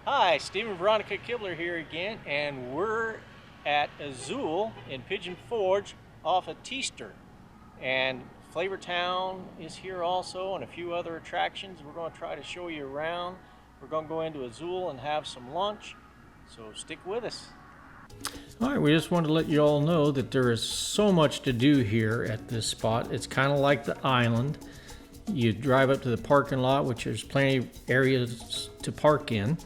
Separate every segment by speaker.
Speaker 1: Hi, Stephen and Veronica Kibler here again, and we're at Azul in Pigeon Forge off of Teaster. And Flavortown is here also, and a few other attractions. We're going to try to show you around. We're going to go into Azul and have some lunch, so stick with us. All right, we just wanted to let you all know that there is so much to do here at this spot. It's kind of like the island. You drive up to the parking lot, which there's plenty of areas to park in.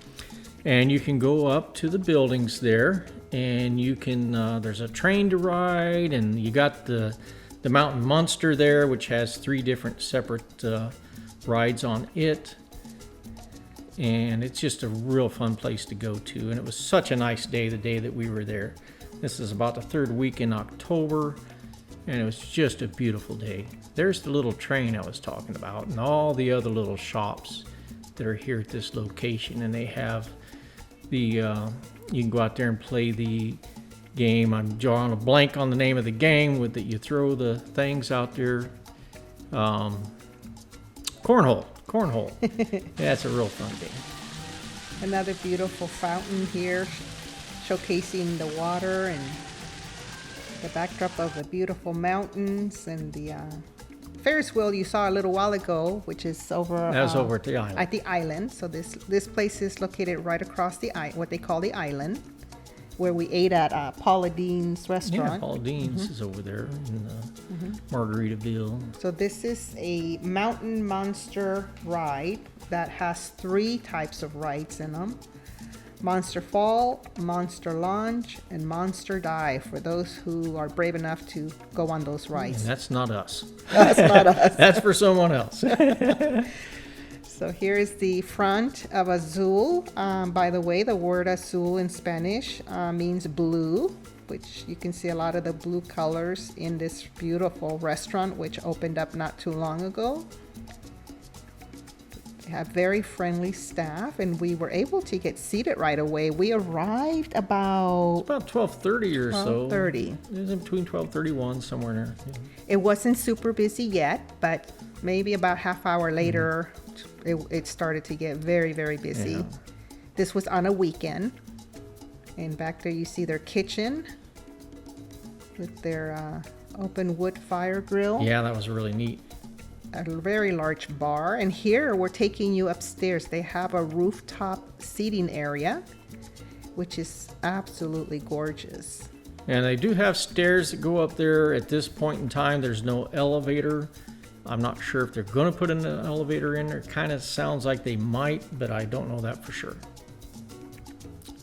Speaker 1: And you can go up to the buildings there, and you can, there's a train to ride, and you got the Mountain Monster there, which has 3 different separate rides on it. And it's just a real fun place to go to. And it was such a nice day, the day that we were there. This is about the 3rd week in October, and it was just a beautiful day. There's the little train I was talking about, and all the other little shops that are here at this location, and they have you can go out there and play the game. I'm drawing a blank on the name of the game with that you throw the things out there. Cornhole. Yeah, it's a real fun game.
Speaker 2: Another beautiful fountain here showcasing the water and the backdrop of the beautiful mountains, and the Ferris wheel you saw a little while ago, which is over.
Speaker 1: That was over at the island.
Speaker 2: At the island. So this place is located right across the what they call the island, where we ate at Paula Dean's restaurant.
Speaker 1: Yeah, Paula Dean's is over there in Margaritaville.
Speaker 2: So this is a Mountain Monster ride that has 3 types of rides in them. Monster Fall, Monster Launch, and Monster Dive for those who are brave enough to go on those rides.
Speaker 1: And that's not us.
Speaker 2: That's not us.
Speaker 1: That's for someone else.
Speaker 2: So here's the front of Azul. By the way, the word Azul in Spanish means blue, which you can see a lot of the blue colors in this beautiful restaurant, which opened up not too long ago. They have very friendly staff, and we were able to get seated right away. We arrived about
Speaker 1: 12:30 or so.
Speaker 2: 12:30.
Speaker 1: It was in between 12:31, somewhere in there.
Speaker 2: It wasn't super busy yet, but maybe about half hour later, it started to get very, very busy.
Speaker 1: Yeah.
Speaker 2: This was on a weekend. And back there you see their kitchen with their open wood fire grill.
Speaker 1: Yeah, that was really neat.
Speaker 2: A very large bar. And here we're taking you upstairs. They have a rooftop seating area, which is absolutely gorgeous.
Speaker 1: And they do have stairs that go up there. At this point in time, there's no elevator. I'm not sure if they're going to put an elevator in there. It kind of sounds like they might, but I don't know that for sure.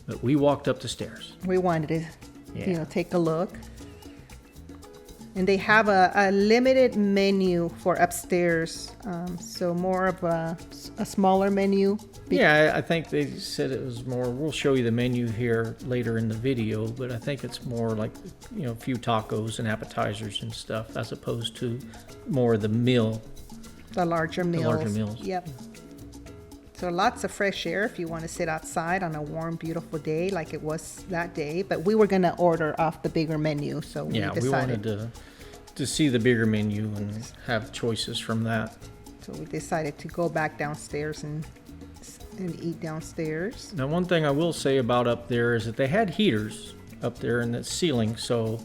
Speaker 1: But we walked up the stairs.
Speaker 2: We wanted to, take a look. And they have a limited menu for upstairs, so more of a smaller menu.
Speaker 1: Yeah, I think they said it was more, we'll show you the menu here later in the video, but I think it's more like, a few tacos and appetizers and stuff, as opposed to more of the meal.
Speaker 2: The larger meals.
Speaker 1: The larger meals.
Speaker 2: Yep. So lots of fresh air if you want to sit outside on a warm, beautiful day like it was that day. But we were going to order off the bigger menu, so we decided.
Speaker 1: We wanted to see the bigger menu and have choices from that.
Speaker 2: So we decided to go back downstairs and eat downstairs.
Speaker 1: Now, one thing I will say about up there is that they had heaters up there in the ceiling. So,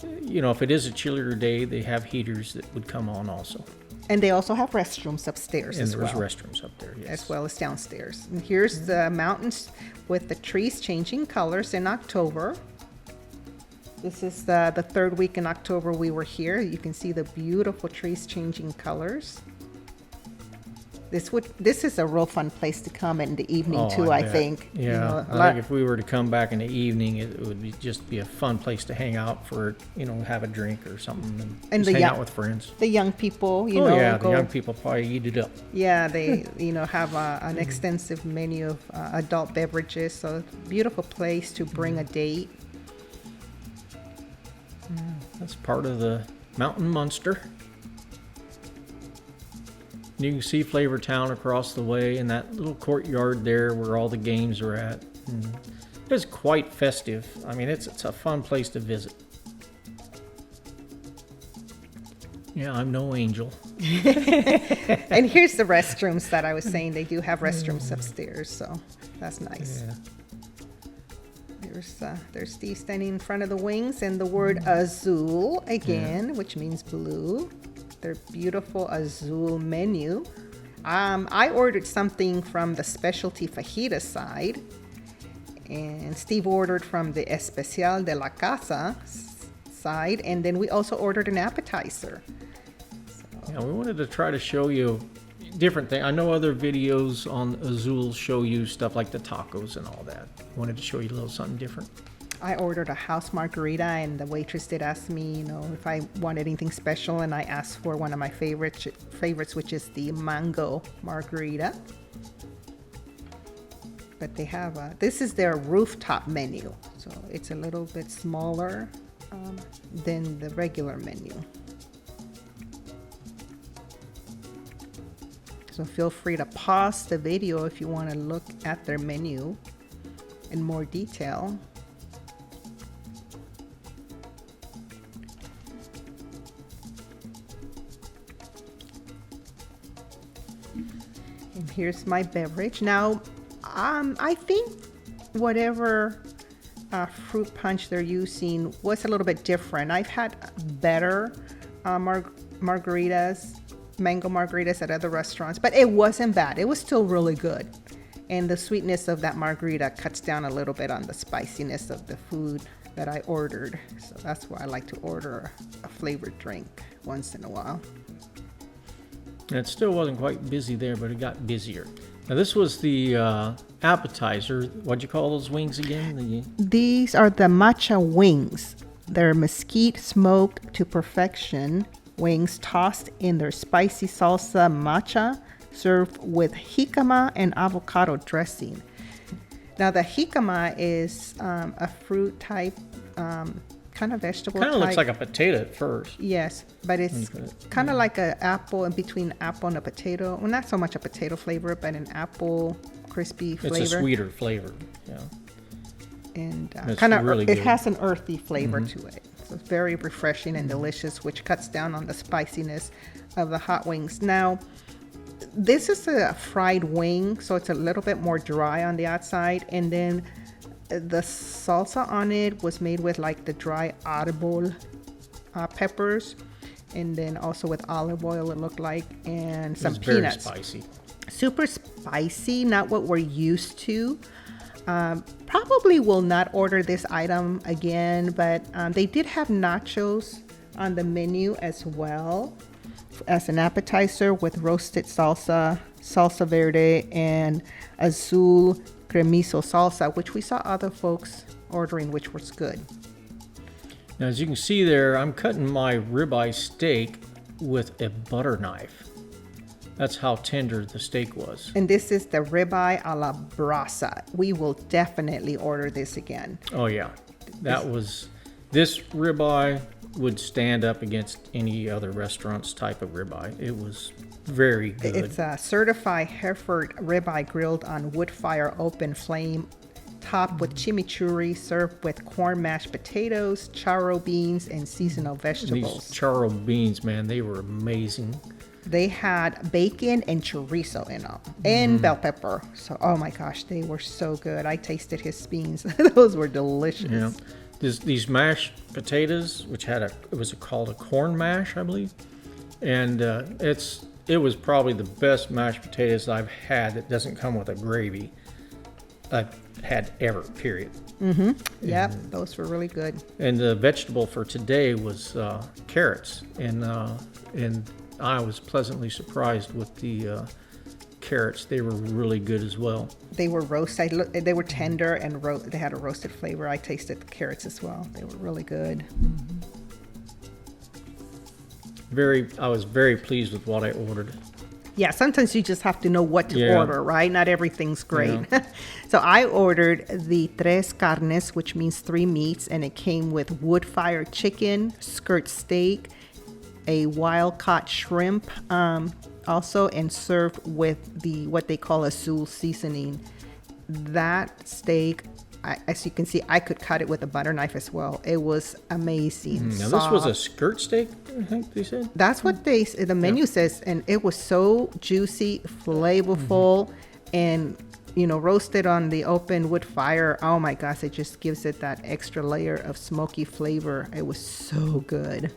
Speaker 1: if it is a chillier day, they have heaters that would come on also.
Speaker 2: And they also have restrooms upstairs as well.
Speaker 1: And there's restrooms up there, yes.
Speaker 2: As well as downstairs. And here's the mountains with the trees changing colors in October. This is the 3rd week in October we were here. You can see the beautiful trees changing colors. This is a real fun place to come in the evening too, I think.
Speaker 1: Yeah, I think if we were to come back in the evening, it would just be a fun place to hang out for, have a drink or something and just hang out with friends.
Speaker 2: The young people,
Speaker 1: the young people probably eat it up.
Speaker 2: Yeah, they, have an extensive menu of adult beverages. So beautiful place to bring a date.
Speaker 1: That's part of the Mountain Monster. You can see Flavortown across the way in that little courtyard there where all the games are at. And it's quite festive. I mean, it's a fun place to visit.
Speaker 3: Yeah, I'm no angel.
Speaker 2: And here's the restrooms that I was saying. They do have restrooms upstairs, so that's nice.
Speaker 3: Yeah.
Speaker 2: There's Steve standing in front of the wings, and the word Azul again, which means blue. Their beautiful Azul menu. I ordered something from the specialty fajita side, and Steve ordered from the Especial de la Casa side, and then we also ordered an appetizer.
Speaker 3: Yeah, we wanted to try to show you different things. I know other videos on Azul show you stuff like the tacos and all that. Wanted to show you a little something different.
Speaker 2: I ordered a house margarita, and the waitress did ask me, if I wanted anything special, and I asked for one of my favorites, which is the mango margarita. But they have this is their rooftop menu, so it's a little bit smaller than the regular menu. So feel free to pause the video if you want to look at their menu in more detail. And here's my beverage. Now, I think whatever fruit punch they're using was a little bit different. I've had better margaritas, mango margaritas at other restaurants, but it wasn't bad. It was still really good. And the sweetness of that margarita cuts down a little bit on the spiciness of the food that I ordered. So that's why I like to order a flavored drink once in a while.
Speaker 3: And it still wasn't quite busy there, but it got busier. Now this was the appetizer. What'd you call those wings again?
Speaker 2: These are the matcha wings. They're mesquite smoked to perfection wings tossed in their spicy salsa matcha, served with jicama and avocado dressing. Now the jicama is a fruit type, kind of vegetable
Speaker 3: Kind of
Speaker 2: type.
Speaker 3: looks like a potato at first.
Speaker 2: Yes, but it's kind of like an apple, in between apple and a potato. Well, not so much a potato flavor, but an apple crispy flavor.
Speaker 3: It's a sweeter flavor, yeah.
Speaker 2: And
Speaker 3: It's
Speaker 2: kind of,
Speaker 3: really
Speaker 2: it
Speaker 3: good.
Speaker 2: has an earthy flavor to it. So it's very refreshing and delicious, which cuts down on the spiciness of the hot wings. Now, this is a fried wing, so it's a little bit more dry on the outside. And then the salsa on it was made with like the dry arbol peppers, and then also with olive oil, it looked like, and some peanuts.
Speaker 3: Very spicy.
Speaker 2: Super spicy, not what we're used to. Probably will not order this item again, but they did have nachos on the menu as well as an appetizer with roasted salsa, salsa verde, and azul cremiso salsa, which we saw other folks ordering, which was good.
Speaker 3: Now, as you can see there, I'm cutting my ribeye steak with a butter knife. That's how tender the steak was.
Speaker 2: And this is the ribeye a la brasa. We will definitely order this again.
Speaker 3: Oh yeah, this ribeye would stand up against any other restaurant's type of ribeye. It was very good.
Speaker 2: It's a certified Hereford ribeye grilled on wood fire open flame, topped with chimichurri, served with corn mashed potatoes, charro beans, and seasonal vegetables.
Speaker 3: These charro beans, man, they were amazing.
Speaker 2: They had bacon and chorizo in them, and bell pepper. So, oh my gosh, they were so good. I tasted his beans. Those were delicious.
Speaker 3: Yeah. These mashed potatoes, which had it was called a corn mash, I believe, and it was probably the best mashed potatoes I've had that doesn't come with a gravy I've had ever. Period.
Speaker 2: Yep, those were really good.
Speaker 3: And the vegetable for today was carrots, and I was pleasantly surprised with the carrots. They were really good as well.
Speaker 2: They were roasted. They were tender and they had a roasted flavor. I tasted the carrots as well. They were really good.
Speaker 3: I was very pleased with what I ordered.
Speaker 2: Yeah, sometimes you just have to know what to
Speaker 3: Yeah.
Speaker 2: order, right? Not everything's great.
Speaker 3: Yeah.
Speaker 2: So I ordered the tres carnes, which means 3 meats, and it came with wood-fired chicken, skirt steak, a wild-caught shrimp, also, and served with what they call Azul seasoning. That steak, as you can see, I could cut it with a butter knife as well. It was amazing.
Speaker 3: Now this was a
Speaker 2: soft.
Speaker 3: skirt steak, I think they said.
Speaker 2: That's what the menu says, and it was so juicy, flavorful, and roasted on the open wood fire. Oh my gosh, it just gives it that extra layer of smoky flavor. It was so good.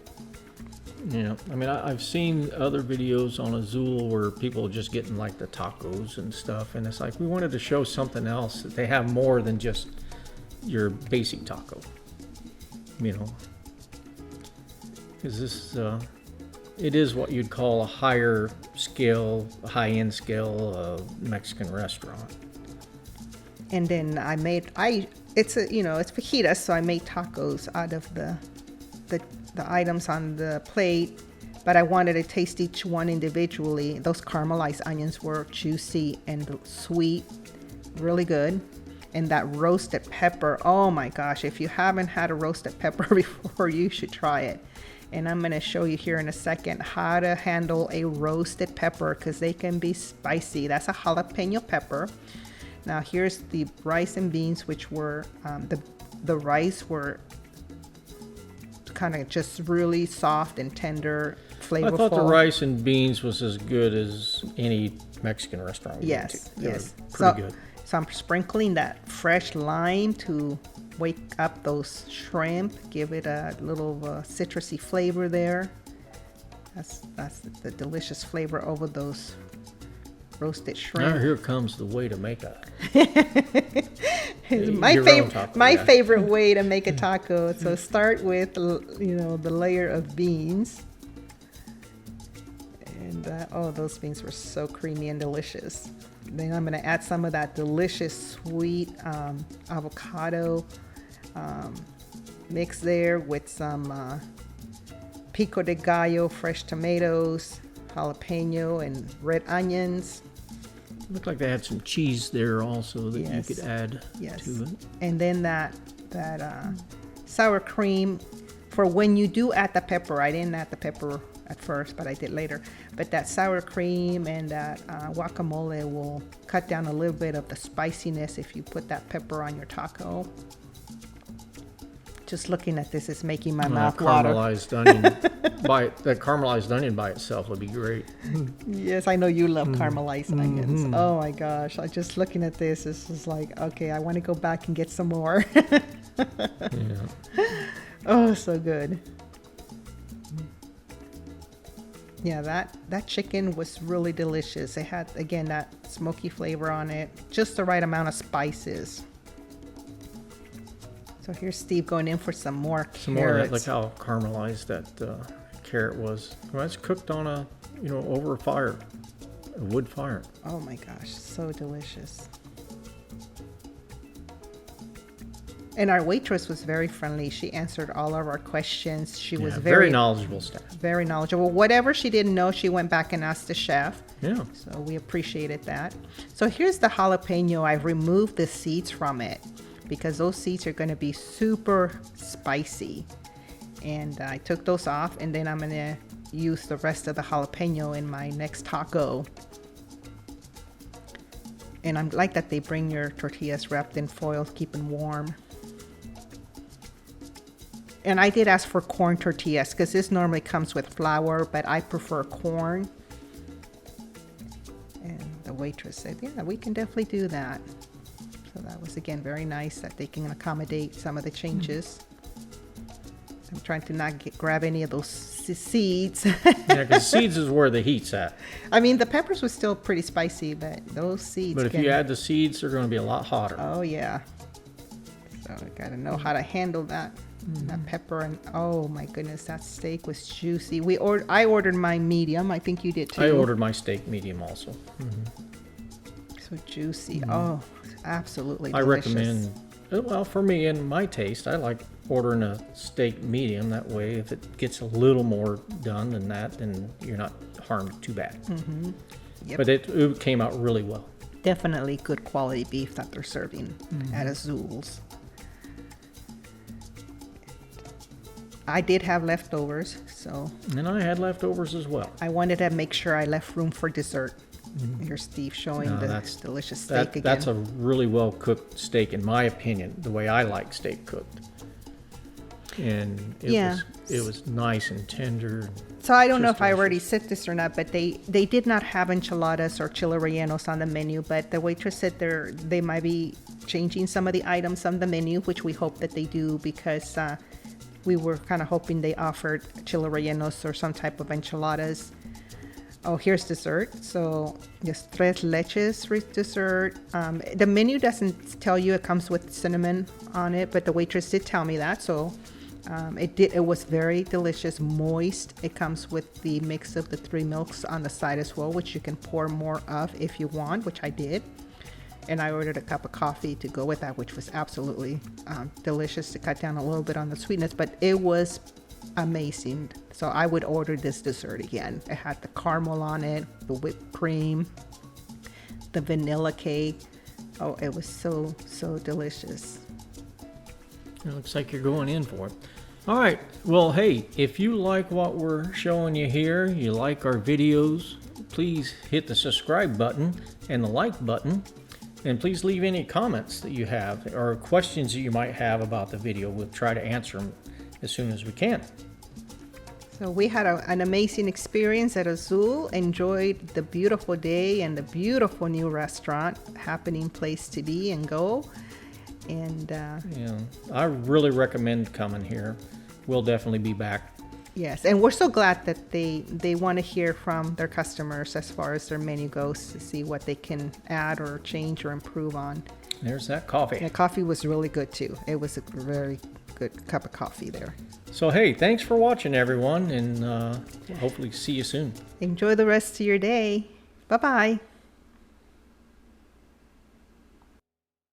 Speaker 3: Yeah, I mean, I've seen other videos on Azul where people are just getting like the tacos and stuff, and it's like we wanted to show something else, that they have more than just your basic taco, because this it is what you'd call a higher scale, high-end scale Mexican restaurant.
Speaker 2: And then it's fajitas, so I made tacos out of the items on the plate, but I wanted to taste each one individually. Those caramelized onions were juicy and sweet, really good. And that roasted pepper, oh my gosh, if you haven't had a roasted pepper before, you should try it. And I'm going to show you here in a second how to handle a roasted pepper, because they can be spicy. That's a jalapeno pepper. Now here's the rice and beans, which were the rice were kind of just really soft and tender, flavorful.
Speaker 3: I thought the rice and beans was as good as any Mexican restaurant.
Speaker 2: Yes, yes.
Speaker 3: Pretty good.
Speaker 2: So I'm sprinkling that fresh lime to wake up those shrimp, give it a little citrusy flavor there. That's the delicious flavor over those roasted shrimp.
Speaker 3: Now here comes the way to make a
Speaker 2: my favorite way to make a taco. So start with the layer of beans, and those beans were so creamy and delicious. Then I'm going to add some of that delicious sweet avocado mix there with some pico de gallo, fresh tomatoes, jalapeno, and red onions.
Speaker 3: Looked like they had some cheese there also that you could add to it.
Speaker 2: And then that sour cream for when you do add the pepper. I didn't add the pepper at first, but I did later. But that sour cream and that guacamole will cut down a little bit of the spiciness if you put that pepper on your taco. Just looking at this is making my mouth water.
Speaker 3: Caramelized onion by itself would be great.
Speaker 2: Yes, I know you love caramelized onions. Oh my gosh, just looking at this is like, okay, I want to go back and get some more.
Speaker 3: Yeah.
Speaker 2: Oh, so good. Yeah, that chicken was really delicious. It had, again, that smoky flavor on it, just the right amount of spices. So here's Steve going in for some more carrots.
Speaker 3: Some more of that, like how caramelized that carrot was. Well, it's cooked on over a fire, a wood fire.
Speaker 2: Oh my gosh, so delicious. And our waitress was very friendly. She answered all of our questions. She was
Speaker 3: very knowledgeable staff.
Speaker 2: Very knowledgeable. Whatever she didn't know, she went back and asked the chef.
Speaker 3: Yeah.
Speaker 2: So we appreciated that. So here's the jalapeno. I've removed the seeds from it, because those seeds are going to be super spicy. And I took those off, and then I'm going to use the rest of the jalapeno in my next taco. And I like that they bring your tortillas wrapped in foil, keep them warm. And I did ask for corn tortillas, because this normally comes with flour, but I prefer corn. And the waitress said, yeah, we can definitely do that. So that was, again, very nice that they can accommodate some of the changes. I'm trying to not grab any of those seeds.
Speaker 3: Yeah, because seeds is where the heat's at.
Speaker 2: I mean, the peppers were still pretty spicy, but those seeds.
Speaker 3: But if you add the seeds, they're going to be a lot hotter.
Speaker 2: Oh, yeah. So I got to know how to handle that. That pepper, and oh my goodness, that steak was juicy. I ordered my medium. I think you did too.
Speaker 3: I ordered my steak medium also.
Speaker 2: So juicy. Oh, absolutely
Speaker 3: I
Speaker 2: delicious.
Speaker 3: recommend, well, for me, in my taste, I like ordering a steak medium. That way, if it gets a little more done than that, then you're not harmed too bad.
Speaker 2: Yep.
Speaker 3: But it came out really well.
Speaker 2: Definitely good quality beef that they're serving at Azul's. I did have leftovers, so.
Speaker 3: And I had leftovers as well.
Speaker 2: I wanted to make sure I left room for dessert. Here's Steve showing
Speaker 3: No,
Speaker 2: the
Speaker 3: that's-
Speaker 2: delicious steak again.
Speaker 3: That's a really well cooked steak, in my opinion, the way I like steak cooked. And it was nice and tender.
Speaker 2: So I don't know
Speaker 3: just
Speaker 2: if I
Speaker 3: delicious.
Speaker 2: already said this or not, but they did not have enchiladas or chile rellenos on the menu, but the waitress said they might be changing some of the items on the menu, which we hope that they do, because we were kind of hoping they offered chile rellenos or some type of enchiladas. Oh, here's dessert. So just tres leches dessert. The menu doesn't tell you it comes with cinnamon on it, but the waitress did tell me that. So it was very delicious, moist. It comes with the mix of the 3 milks on the side as well, which you can pour more of if you want, which I did. And I ordered a cup of coffee to go with that, which was absolutely delicious to cut down a little bit on the sweetness, but it was amazing. So I would order this dessert again. It had the caramel on it, the whipped cream, the vanilla cake. Oh, it was so delicious.
Speaker 3: It looks like you're going in for it. All right. Well, hey, if you like what we're showing you here, you like our videos, please hit the subscribe button and the like button. And please leave any comments that you have or questions that you might have about the video. We'll try to answer them as soon as we can.
Speaker 2: So we had an amazing experience at Azul, enjoyed the beautiful day and the beautiful new restaurant, happening place to be and go. And
Speaker 3: Yeah, I really recommend coming here. We'll definitely be back.
Speaker 2: yes, and we're so glad that they want to hear from their customers as far as their menu goes, to see what they can add or change or improve on.
Speaker 3: There's that coffee.
Speaker 2: And the coffee was really good too. It was a very good cup of coffee there.
Speaker 3: So, hey, thanks for watching, everyone, and hopefully see you soon.
Speaker 2: Enjoy the rest of your day. Bye-bye.